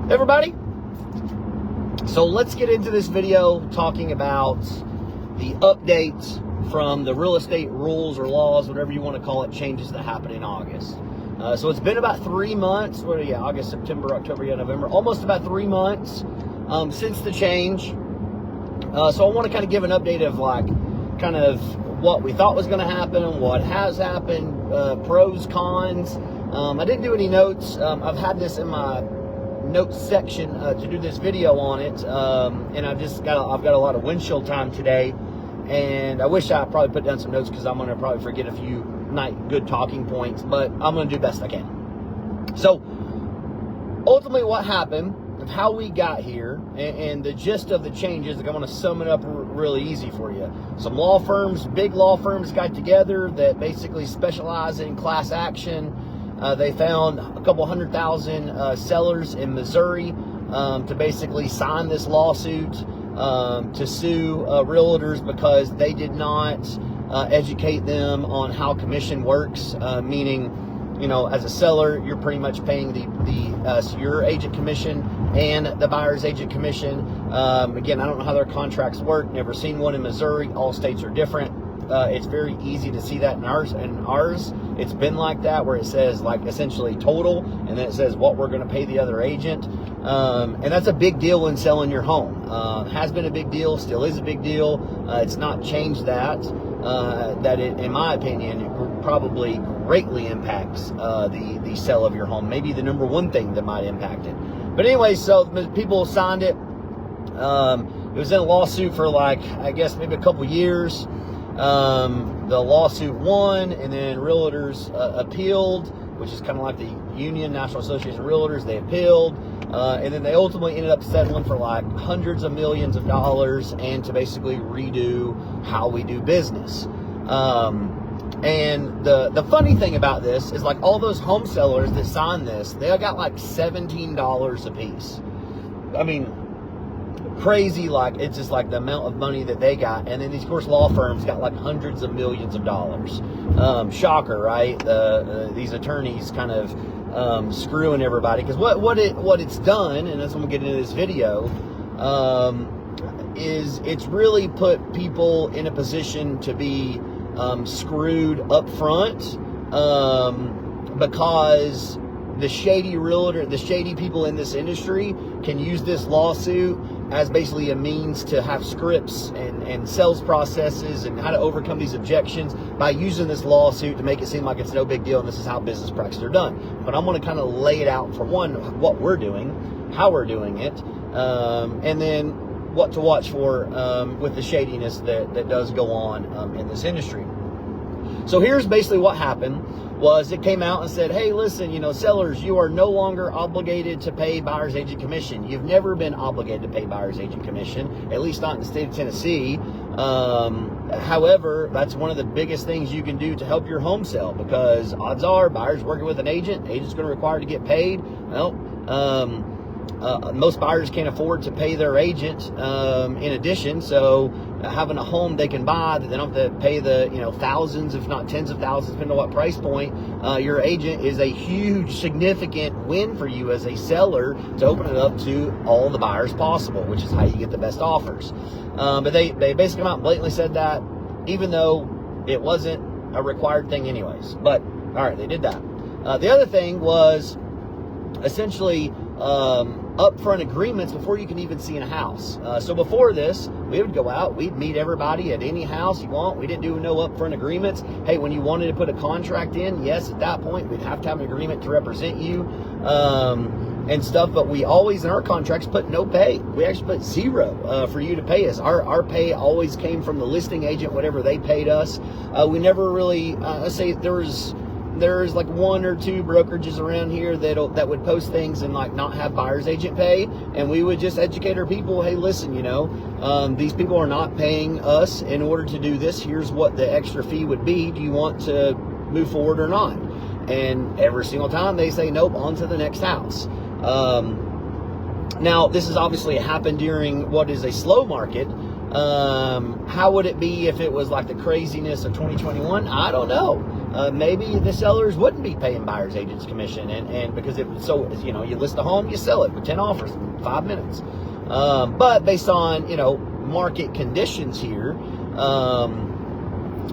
Everybody, so let's get into this video talking about the update from the real estate rules or laws, whatever you want to call it, changes that happened in August. So it's been about 3 months, August, September, October, November, almost about 3 months since the change. So I want to kind of give an update of kind of what we thought was going to happen, what has happened, pros, cons. I didn't do any notes. I've had this in my notes section to do this video on it, and I've got a lot of windshield time today, and I wish I probably put down some notes because I'm going to probably forget a few good talking points, but I'm going to do the best I can. So ultimately what happened, of how we got here, and the gist of the changes, I'm going to sum it up really easy for you. Some law firms, big law firms, got together that basically specialize in class action. They found a couple 100,000 sellers in Missouri to basically sign this lawsuit to sue realtors because they did not educate them on how commission works, meaning, you know, as a seller, you're pretty much paying your agent commission and the buyer's agent commission. Again, I don't know how their contracts work. Never seen one in Missouri. All states are different. It's very easy to see that in ours. It's been like that, where it says essentially total, and then it says what we're going to pay the other agent. And that's a big deal when selling your home. Has been a big deal, still is a big deal. It's not changed that. That it, in my opinion, it probably greatly impacts the sale of your home. Maybe the number one thing that might impact it. But anyway, so people signed it. It was in a lawsuit for I guess maybe a couple years. The lawsuit won, and then realtors appealed, which is kind of like the union, National Association of Realtors. They appealed, and then they ultimately ended up settling for hundreds of millions of dollars, and to basically redo how we do business. And the funny thing about this is all those home sellers that signed this, they got $17 a piece. I mean, crazy. It's just the amount of money that they got, and then these, of course, law firms got hundreds of millions of dollars. Shocker, right? These attorneys kind of screwing everybody, because what it's done, and that's when we get into this video, is it's really put people in a position to be screwed up front, because the shady people in this industry can use this lawsuit as basically a means to have scripts and sales processes and how to overcome these objections by using this lawsuit to make it seem like it's no big deal and this is how business practices are done. But I'm going to kind of lay it out for one, what we're doing, how we're doing it, and then what to watch for with the shadiness that does go on in this industry. So here's basically what happened. Was it came out and said, hey, listen, sellers, you are no longer obligated to pay buyer's agent commission. You've never been obligated to pay buyer's agent commission, at least not in the state of Tennessee. However, that's one of the biggest things you can do to help your home sell, because odds are buyers working with an agent's going to require to get paid. Well, most buyers can't afford to pay their agent in addition, so having a home they can buy that they don't have to pay the thousands, if not tens of thousands, depending on what price point, your agent is a huge, significant win for you as a seller to open it up to all the buyers possible, which is how you get the best offers. But they basically come out and blatantly said that, even though it wasn't a required thing anyways. But all right, they did that. The other thing was essentially upfront agreements before you can even see in a house. So before this, we would go out, we'd meet everybody at any house you want. We didn't do no upfront agreements. Hey, when you wanted to put a contract in, yes, at that point, we'd have to have an agreement to represent you and stuff. But we always, in our contracts, put no pay. We actually put zero for you to pay us. Our pay always came from the listing agent, whatever they paid us. We never really, let's say there's one or two brokerages around here that would post things and not have buyer's agent pay, and we would just educate our people. Hey, listen, these people are not paying us in order to do this. Here's what the extra fee would be. Do you want to move forward or not? And every single time they say nope, on to the next house. Now, this has obviously happened during what is a slow market. How would it be if it was the craziness of 2021? I don't know. maybe the sellers wouldn't be paying buyer's agent's commission, and because it was so, you know, you list a home, you sell it with 10 offers in 5 minutes. But based on, you know, market conditions here,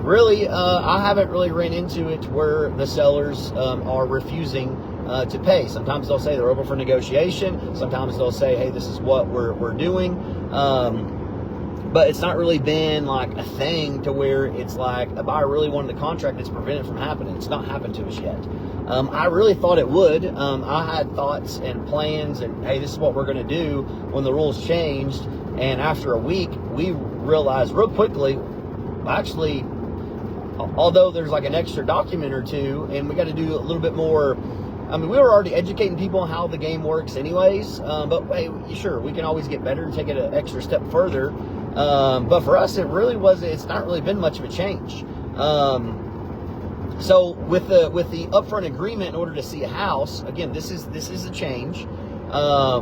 really, I haven't really ran into it where the sellers are refusing to pay. Sometimes they'll say they're open for negotiation. Sometimes they'll say, hey, this is what we're doing. But it's not really been like a thing to where it's like a buyer really wanted the contract, it's prevented from happening. It's not happened to us yet. I really thought it would. I had thoughts and plans and, hey, this is what we're going to do when the rules changed. And after a week, we realized real quickly, actually, although there's like an extra document or two, and we got to do a little bit more. I mean, we were already educating people on how the game works anyways, but hey, sure, we can always get better and take it an extra step further. But for us, it's not really been much of a change. So with the upfront agreement in order to see a house, again, this is a change. A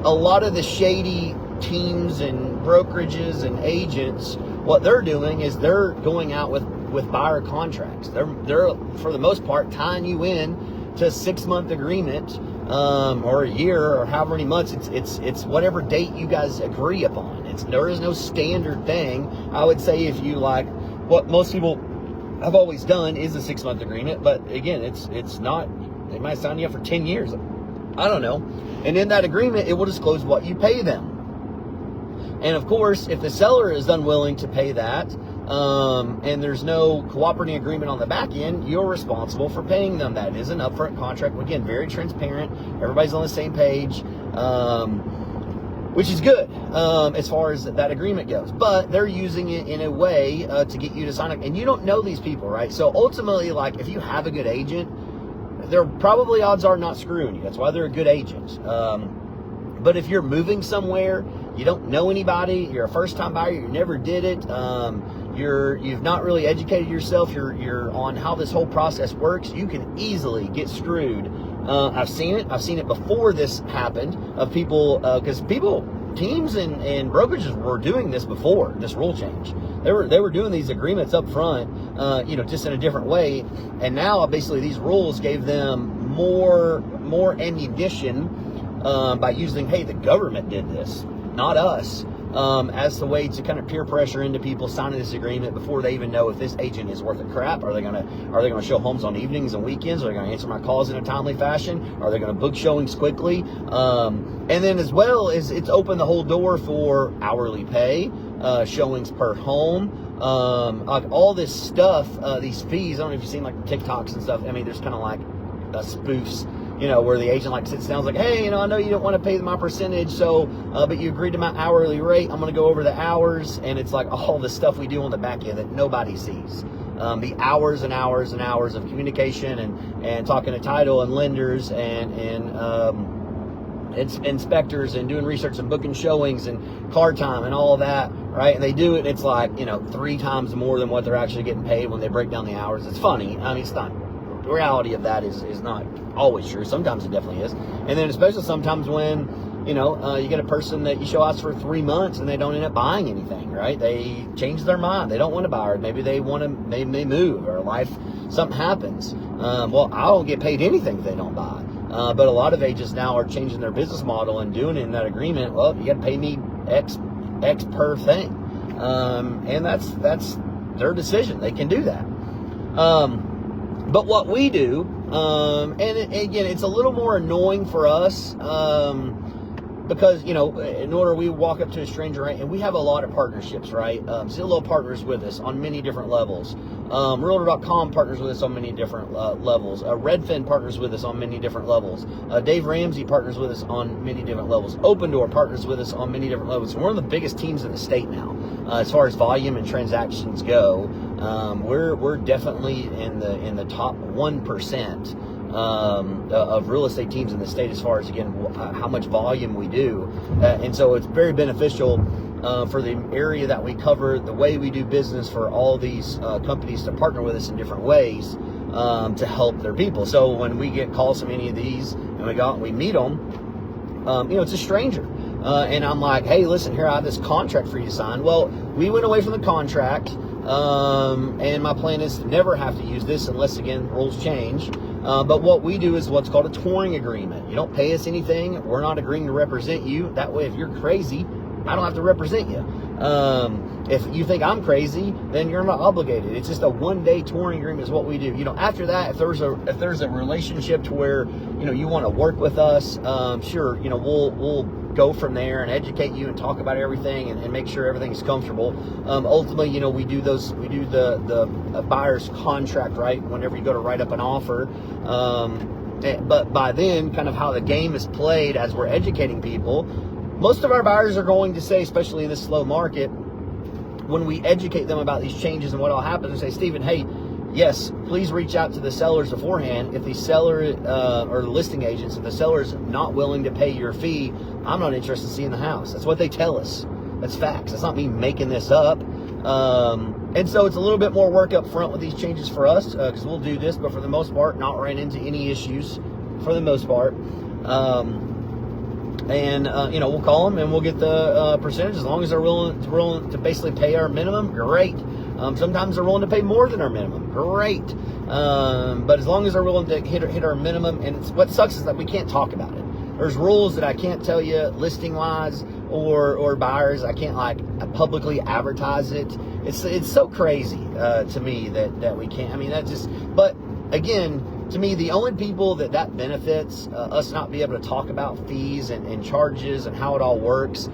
lot of the shady teams and brokerages and agents, what they're doing is they're going out with buyer contracts. They're for the most part tying you in to a 6-month agreement, or a year, or however many months. It's whatever date you guys agree upon. There is no standard thing. I would say if you like what most people have always done is a 6-month agreement, but again, it's not. They might sign you up for 10 years. I don't know. And in that agreement, it will disclose what you pay them. And of course, if the seller is unwilling to pay that, and there's no cooperating agreement on the back end, you're responsible for paying them. That is an upfront contract. Again, very transparent. Everybody's on the same page, which is good as far as that agreement goes. But they're using it in a way to get you to sign up. And you don't know these people, right? So ultimately, like, if you have a good agent, they're probably, odds are, not screwing you. That's why they're a good agent. But if you're moving somewhere, you don't know anybody, you're a first-time buyer, you never did it, you've not really educated yourself, you're on how this whole process works, you can easily get screwed. I've seen it before this happened, of people, because teams and brokerages were doing this before this rule change. They were doing these agreements up front, just in a different way. And now basically these rules gave them more ammunition by using, hey, the government did this, not us, as the way to kind of peer pressure into people signing this agreement before they even know if this agent is worth a crap. Are they gonna show homes on evenings and weekends? Are they gonna answer my calls in a timely fashion? Are they gonna book showings quickly? And then as well as it's opened the whole door for hourly pay, showings per home, like all this stuff, these fees. I don't know if you've seen like TikToks and stuff. I mean, there's kind of like spoofs, where the agent like sits down and is like, hey, I know you don't want to pay my percentage, so, but you agreed to my hourly rate. I'm going to go over the hours. And it's like all the stuff we do on the back end that nobody sees. The hours and hours and hours of communication and talking to title and lenders and inspectors and doing research and booking showings and car time and all of that, right? And they do it, and it's like, 3 times more than what they're actually getting paid when they break down the hours. It's funny. I mean, it's not. The reality of that is not always true. Sometimes it definitely is. And then especially sometimes when, you get a person that you show house for 3 months and they don't end up buying anything, right? They change their mind. They don't want to buy, or maybe they may move, or something happens. Well, I don't get paid anything if they don't buy. But a lot of agents now are changing their business model and doing it in that agreement. Well, you got to pay me X per thing. And that's their decision. They can do that. But what we do, and again, it's a little more annoying for us, because, in order we walk up to a stranger, right, and we have a lot of partnerships, right? Zillow partners with us on many different levels. Realtor.com partners with us on many different levels. Redfin partners with us on many different levels. Dave Ramsey partners with us on many different levels. Opendoor partners with us on many different levels. We're one of the biggest teams in the state now, as far as volume and transactions go. We're definitely in the top 1%. Of real estate teams in the state, as far as, again, how much volume we do. And so it's very beneficial for the area that we cover, the way we do business, for all these companies to partner with us in different ways to help their people. So when we get calls from any of these and we go out and we meet them, it's a stranger. And I'm like, hey, listen, here, I have this contract for you to sign. Well, we went away from the contract. And my plan is to never have to use this unless, again, rules change. But what we do is what's called a touring agreement. You don't pay us anything. We're not agreeing to represent you. That way, if you're crazy, I don't have to represent you. If you think I'm crazy, then you're not obligated. It's just a one-day touring agreement is what we do. After that, if there's a relationship to where, you want to work with us, sure, we'll go from there and educate you and talk about everything and make sure everything's comfortable. Ultimately, we do the buyer's contract, right? Whenever you go to write up an offer. But by then, kind of how the game is played as we're educating people, most of our buyers are going to say, especially in this slow market, when we educate them about these changes and what all happens, and say, Stephen, hey, yes, please reach out to the sellers beforehand. If the seller or the listing agents, if the seller is not willing to pay your fee, I'm not interested in seeing the house. That's what they tell us. That's facts. That's not me making this up. And so it's a little bit more work up front with these changes for us, because we'll do this, but for the most part, not run into any issues for the most part. We'll call them and we'll get the percentage as long as they're willing to basically pay our minimum. Great. Sometimes they're willing to pay more than our minimum. Great. But as long as they're willing to hit our minimum, and what sucks is that we can't talk about it. There's rules that I can't tell you listing wise or buyers. I can't publicly advertise it. It's so crazy to me that we can't. I mean, but again, to me, the only people that benefits us not be able to talk about fees and charges and how it all works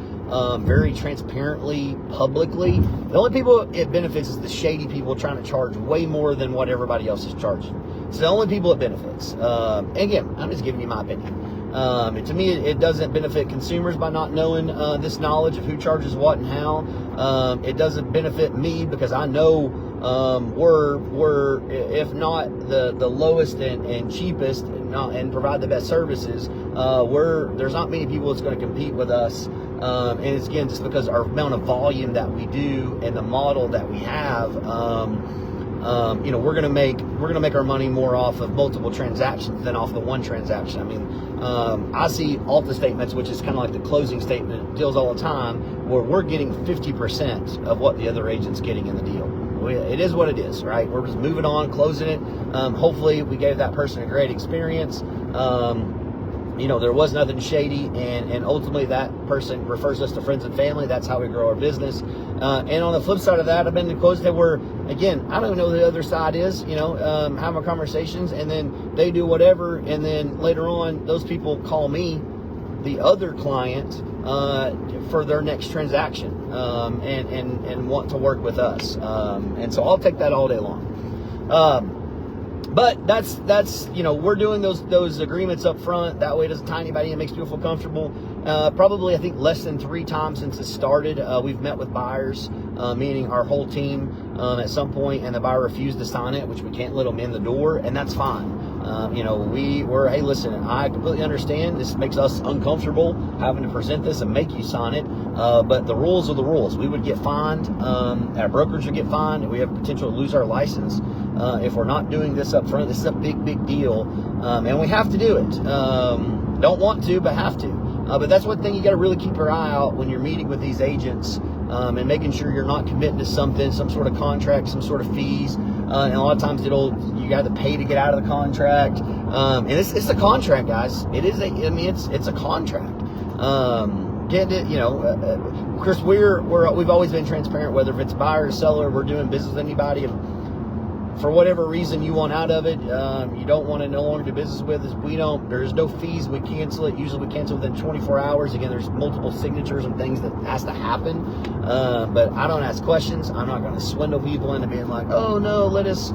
very transparently, publicly. The only people it benefits is the shady people trying to charge way more than what everybody else is charging. It's the only people it benefits. And again, I'm just giving you my opinion. To me, it doesn't benefit consumers by not knowing this knowledge of who charges what and how. It doesn't benefit me because I know we're if not the lowest and cheapest and provide the best services. There's not many people that's going to compete with us. And it's again just because our amount of volume that we do and the model that we have. We're gonna make our money more off of multiple transactions than off the one transaction. I mean, I see Alta statements, which is kind of like the closing statement deals all the time, where we're getting 50% of what the other agent's getting in the deal. It is what it is, right? We're just moving on, closing it. Hopefully, we gave that person a great experience. There was nothing shady, and ultimately that person refers us to friends and family. That's how we grow our business. And on the flip side of that, I've been in closed that where, again, I don't know who the other side is, having conversations, and then they do whatever, and then later on, those people call me, the other client, for their next transaction, and want to work with us. And so I'll take that all day long. But that's we're doing those agreements up front. That way it doesn't tie anybody. It makes people feel comfortable. Probably, I think, less than 3 times since it started, we've met with buyers, meaning our whole team, at some point, and the buyer refused to sign it, which we can't let them in the door, and that's fine. Hey, listen, I completely understand. This makes us uncomfortable having to present this and make you sign it. But the rules are the rules. We would get fined. Our brokerage would get fined. We have potential to lose our license if we're not doing this up front. This is a big, big deal. And we have to do it. Don't want to, but have to. But that's one thing you got to really keep your eye out when you're meeting with these agents, and making sure you're not committing to something, some sort of contract, some sort of fees. And a lot of times you got to pay to get out of the contract. And it's a contract, guys. It's a contract. Of course, we've always been transparent, whether if it's buyer or seller, we're doing business with anybody. For whatever reason you want out of it, you don't want to no longer do business with us, there's no fees, we cancel it. Usually we cancel within 24 hours. Again, there's multiple signatures and things that has to happen. But I don't ask questions. I'm not going to swindle people into being like, oh no, let us,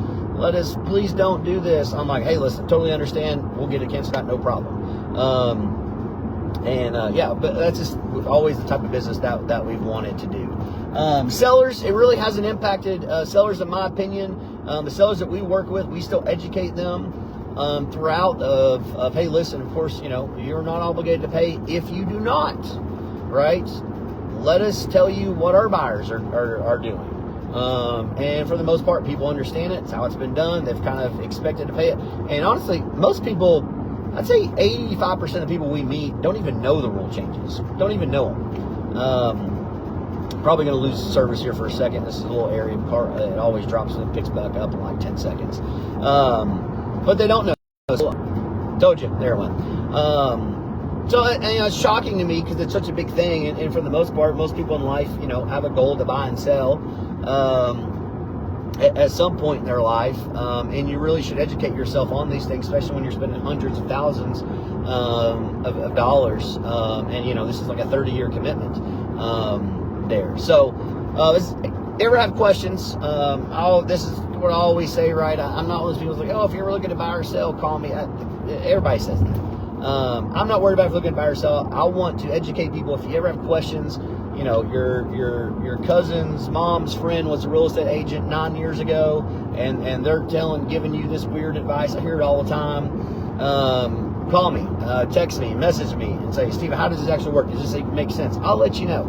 please don't do this. I'm like, hey, listen, totally understand. We'll get it canceled out, no problem. But that's just always the type of business that we've wanted to do. Sellers, it really hasn't impacted sellers, in my opinion. The sellers that we work with, we still educate them throughout of hey, listen, of course, you're not obligated to pay if you do not, right? Let us tell you what our buyers are doing. And for the most part, people understand it. It's how it's been done. They've kind of expected to pay it. And honestly, most people, I'd say 85% of people we meet don't even know the rule changes. Don't even know them. Probably going to lose service here for a second. This is a little area car. It always drops and picks back up in like 10 seconds. But they don't know. Told you, there it went. So it's shocking to me because it's such a big thing, and for the most part, most people in life, have a goal to buy and sell at some point in their life, and you really should educate yourself on these things, especially when you're spending hundreds of thousands of dollars, and this is like a 30-year commitment there. So, ever have questions? This is what I always say, right? I'm not one of those people who's like, oh, if you're ever looking to buy or sell, call me. Everybody says that. I'm not worried about if you're looking to buy or sell. I want to educate people. If you ever have questions, your cousin's mom's friend was a real estate agent 9 years ago, and they're giving you this weird advice. I hear it all the time. Call me, text me, message me, and say, Steven, how does this actually work? Does this make sense? I'll let you know.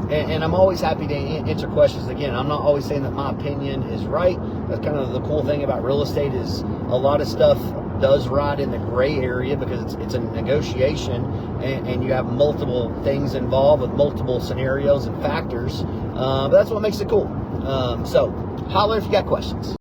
And I'm always happy to answer questions. Again, I'm not always saying that my opinion is right. That's kind of the cool thing about real estate is a lot of stuff does ride in the gray area because it's a negotiation, and you have multiple things involved with multiple scenarios and factors. But that's what makes it cool. So holler if you got questions.